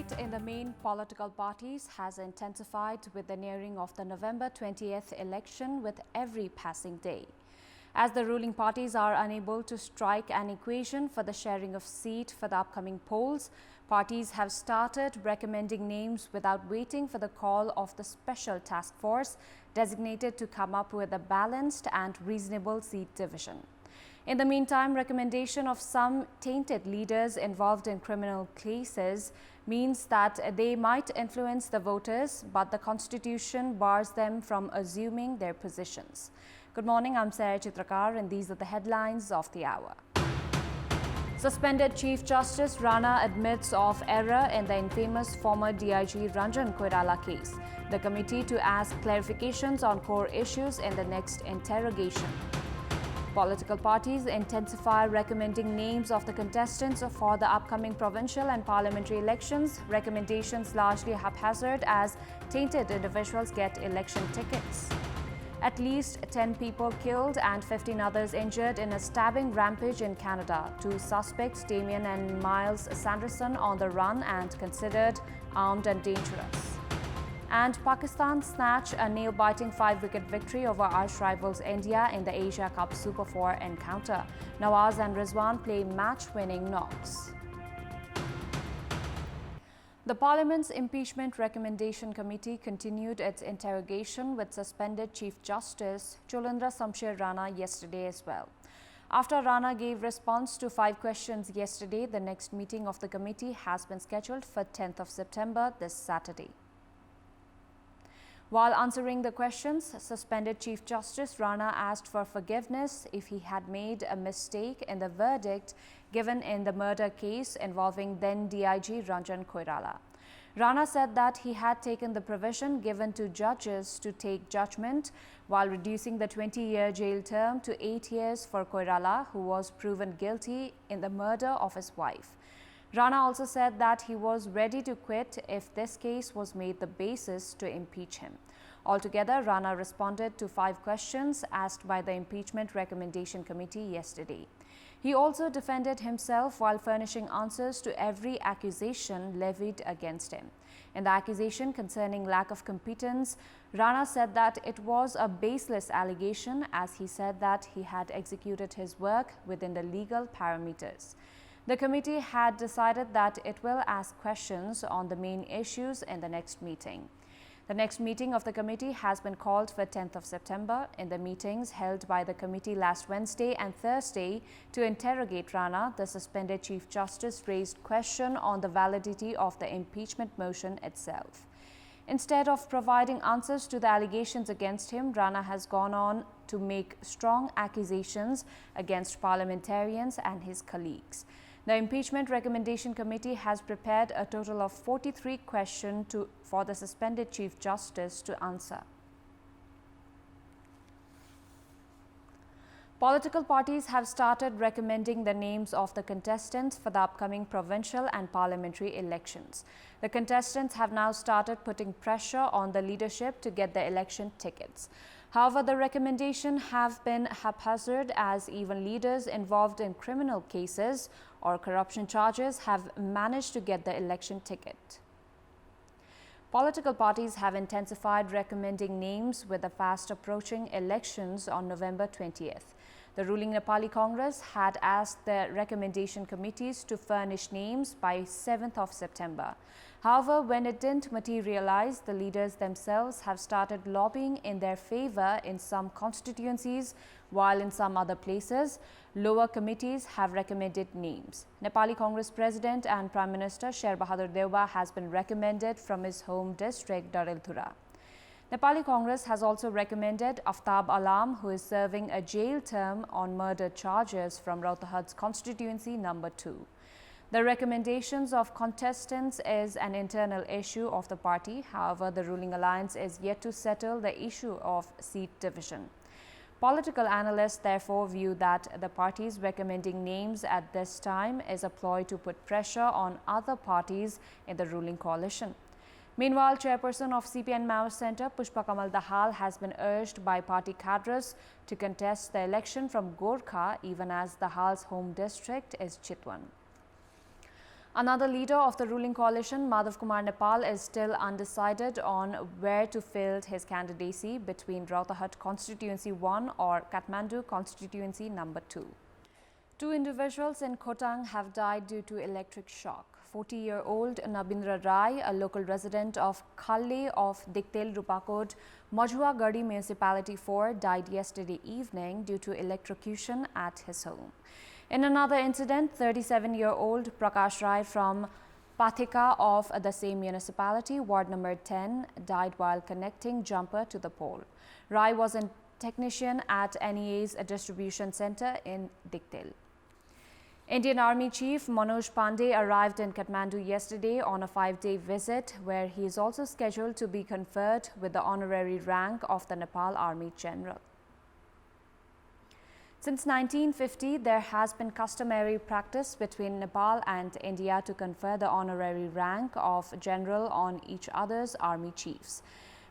fight in the main political parties has intensified with the nearing of the November 20th election with every passing day. As the ruling parties are unable to strike an equation for the sharing of seat for the upcoming polls, parties have started recommending names without waiting for the call of the special task force designated to come up with a balanced and reasonable seat division. In the meantime, recommendation of some tainted leaders involved in criminal cases means that they might influence the voters, but the Constitution bars them from assuming their positions. Good morning, I'm Chitrakar, and these are the headlines of the hour. Suspended Chief Justice Rana admits of error in the infamous former DIG Ranjan Koirala case. The committee to ask clarifications on core issues in the next interrogation. Political parties intensify recommending names of the contestants for the upcoming provincial and parliamentary elections. Recommendations largely haphazard as tainted individuals get election tickets. At least 10 people killed and 15 others injured in a stabbing rampage in Canada. Two suspects, Damien and Miles Sanderson, on the run and considered armed and dangerous. And Pakistan snatch a nail-biting 5-wicket victory over arch rivals India in the Asia Cup Super 4 encounter. Nawaz and Rizwan play match-winning knocks. The Parliament's Impeachment Recommendation Committee continued its interrogation with suspended Chief Justice Cholendra Samsher Rana yesterday as well. After Rana gave response to 5 questions yesterday, the next meeting of the committee has been scheduled for 10th of September this Saturday. While answering the questions, suspended Chief Justice Rana asked for forgiveness if he had made a mistake in the verdict given in the murder case involving then DIG Ranjan Koirala. Rana said that he had taken the provision given to judges to take judgment while reducing the 20-year jail term to 8 years for Koirala, who was proven guilty in the murder of his wife. Rana also said that he was ready to quit if this case was made the basis to impeach him. Altogether, Rana responded to 5 questions asked by the Impeachment Recommendation Committee yesterday. He also defended himself while furnishing answers to every accusation levied against him. In the accusation concerning lack of competence, Rana said that it was a baseless allegation, as he said that he had executed his work within the legal parameters. The committee had decided that it will ask questions on the main issues in the next meeting. The next meeting of the committee has been called for 10th of September. In the meetings held by the committee last Wednesday and Thursday to interrogate Rana, the suspended Chief Justice raised question on the validity of the impeachment motion itself. Instead of providing answers to the allegations against him, Rana has gone on to make strong accusations against parliamentarians and his colleagues. The Impeachment Recommendation Committee has prepared a total of 43 questions for the suspended Chief Justice to answer. Political parties have started recommending the names of the contestants for the upcoming provincial and parliamentary elections. The contestants have now started putting pressure on the leadership to get the election tickets. However, the recommendations have been haphazard as even leaders involved in criminal cases or corruption charges have managed to get the election ticket. Political parties have intensified recommending names with the fast approaching elections on November 20th. The ruling Nepali Congress had asked the recommendation committees to furnish names by 7th of September. However, when it didn't materialize, the leaders themselves have started lobbying in their favor in some constituencies, while in some other places, lower committees have recommended names. Nepali Congress President and Prime Minister Sher Bahadur Deuba has been recommended from his home district, Darilthura. Nepali Congress has also recommended Aftab Alam, who is serving a jail term on murder charges from Rautahad's constituency number 2. The recommendations of contestants is an internal issue of the party. However, the ruling alliance is yet to settle the issue of seat division. Political analysts therefore view that the parties recommending names at this time is a ploy to put pressure on other parties in the ruling coalition. Meanwhile, chairperson of CPN Maoist Centre, Pushpa Kamal Dahal, has been urged by party cadres to contest the election from Gorkha, even as Dahal's home district is Chitwan. Another leader of the ruling coalition, Madhav Kumar Nepal, is still undecided on where to field his candidacy between Rautarhat Constituency 1 or Kathmandu Constituency number 2. Two individuals in Khotang have died due to electric shock. 40-year-old Nabindra Rai, a local resident of Khalle of Diktel Rupakot, Majhua Gadi Municipality 4, died yesterday evening due to electrocution at his home. In another incident, 37-year-old Prakash Rai from Pathika of the same municipality, ward number 10, died while connecting jumper to the pole. Rai was a technician at NEA's distribution center in Diktel. Indian Army Chief Manoj Pandey arrived in Kathmandu yesterday on a 5-day visit, where he is also scheduled to be conferred with the honorary rank of the Nepal Army General. Since 1950, there has been customary practice between Nepal and India to confer the honorary rank of general on each other's army chiefs.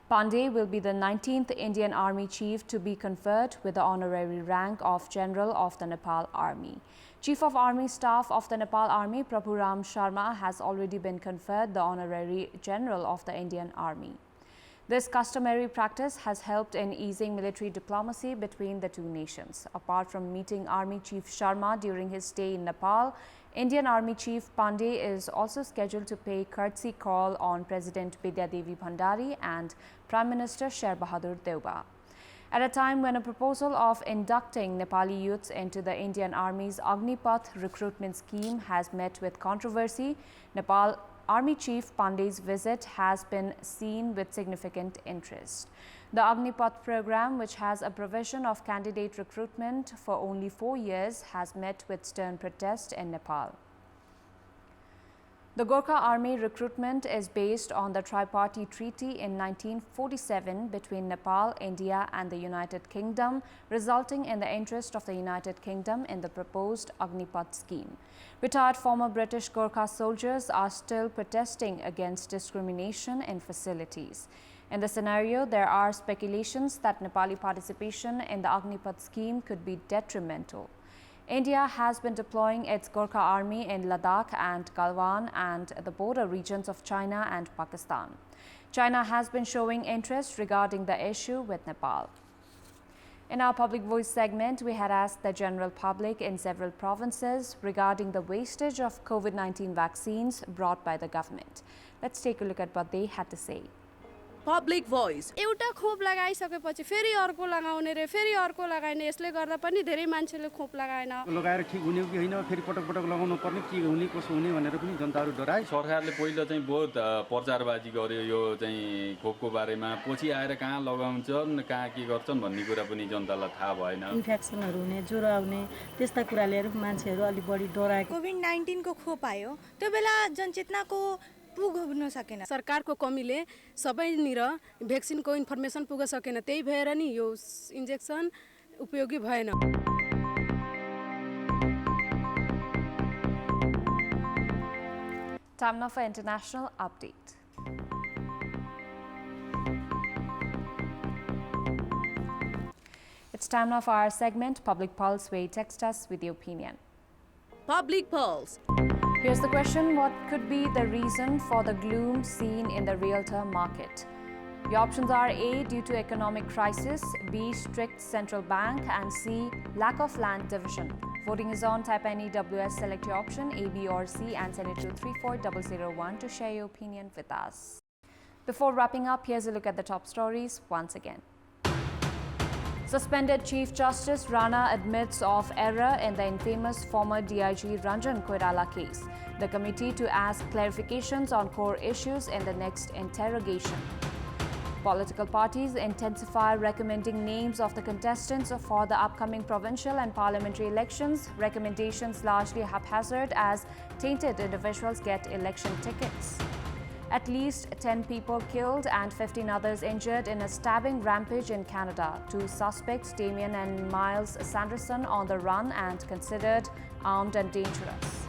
Pandey will be the 19th Indian Army Chief to be conferred with the honorary rank of General of the Nepal Army. Chief of Army Staff of the Nepal Army, Prabhu Ram Sharma, has already been conferred the honorary General of the Indian Army. This customary practice has helped in easing military diplomacy between the two nations. Apart from meeting Army Chief Sharma during his stay in Nepal, Indian Army Chief Pandey is also scheduled to pay courtesy call on President Bidya Devi Bhandari and Prime Minister Sher Bahadur Deuba. At a time when a proposal of inducting Nepali youths into the Indian Army's Agnipath recruitment scheme has met with controversy, Nepal Army Chief Pandey's visit has been seen with significant interest. The Agnipath program, which has a provision of candidate recruitment for only 4 years, has met with stern protest in Nepal. The Gorkha Army recruitment is based on the Tripartite Treaty in 1947 between Nepal, India and the United Kingdom, resulting in the interest of the United Kingdom in the proposed Agnipath scheme. Retired former British Gorkha soldiers are still protesting against discrimination in facilities. In the scenario, there are speculations that Nepali participation in the Agnipath scheme could be detrimental. India has been deploying its Gorkha army in Ladakh and Galwan and the border regions of China and Pakistan. China has been showing interest regarding the issue with Nepal. In our Public Voice segment, we had asked the general public in several provinces regarding the wastage of COVID-19 vaccines brought by the government. Let's take a look at what they had to say. Public Voice. एउटा खोप लगाइसकेपछि फेरि अर्को लगाउने रे फेरि अर्को लगाइने यसले गर्दा पनि धेरै मान्छेले खोप लगाएन लगाएर ठीक हुने कि हैन फेरि पटक पटक लगाउनु पर्ने के हुने कसो हुने भनेर पनि जनताहरु डराए सरकारले पहिला चाहिँ बहुत प्रचारबाजी गर्यो यो चाहिँ खोपको बारेमा पछि आएर कहाँ लगाउँछन् कहाँ के गर्छन् भन्ने कुरा पनि जनतालाई थाहा भएन इन्फेक्सनहरु हुने ज्वरो आउने त्यस्ता कुरा लिएर मान्छेहरु अलि बढी डराए कोभिड-19 को खोप आयो त्यो बेला जनचेतनाको पुग्न सकेन सरकारको कमीले सबैनिर भ्याक्सिनको इन्फर्मेसन पुग्न सकेन त्यही भएर नि यो इन्जेक्सन उपयोगी भएन Time now for international update. It's time now for our segment Public Pulse, where you text us with your opinion. Public Pulse. Here's the question: what could be the reason for the gloom seen in the realtor market? Your options are A, due to economic crisis, B, strict central bank, and C, lack of land division. Voting is on. Type any WS, select your option A, B or C and send it to 34001 to share your opinion with us. Before wrapping up, here's a look at the top stories once again. Suspended Chief Justice Rana admits of error in the infamous former DIG Ranjan Koirala case. The committee to ask clarifications on core issues in the next interrogation. Political parties intensify recommending names of the contestants for the upcoming provincial and parliamentary elections. Recommendations largely haphazard as tainted individuals get election tickets. At least 10 people killed and 15 others injured in a stabbing rampage in Canada. Two suspects, Damien and Miles Sanderson, on the run and considered armed and dangerous.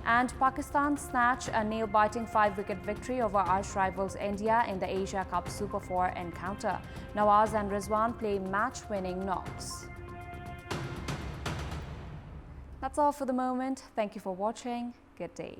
And Pakistan snatched a nail-biting 5-wicket victory over arch rivals India in the Asia Cup Super 4 encounter. Nawaz and Rizwan play match-winning knocks. That's all for the moment. Thank you for watching. Good day.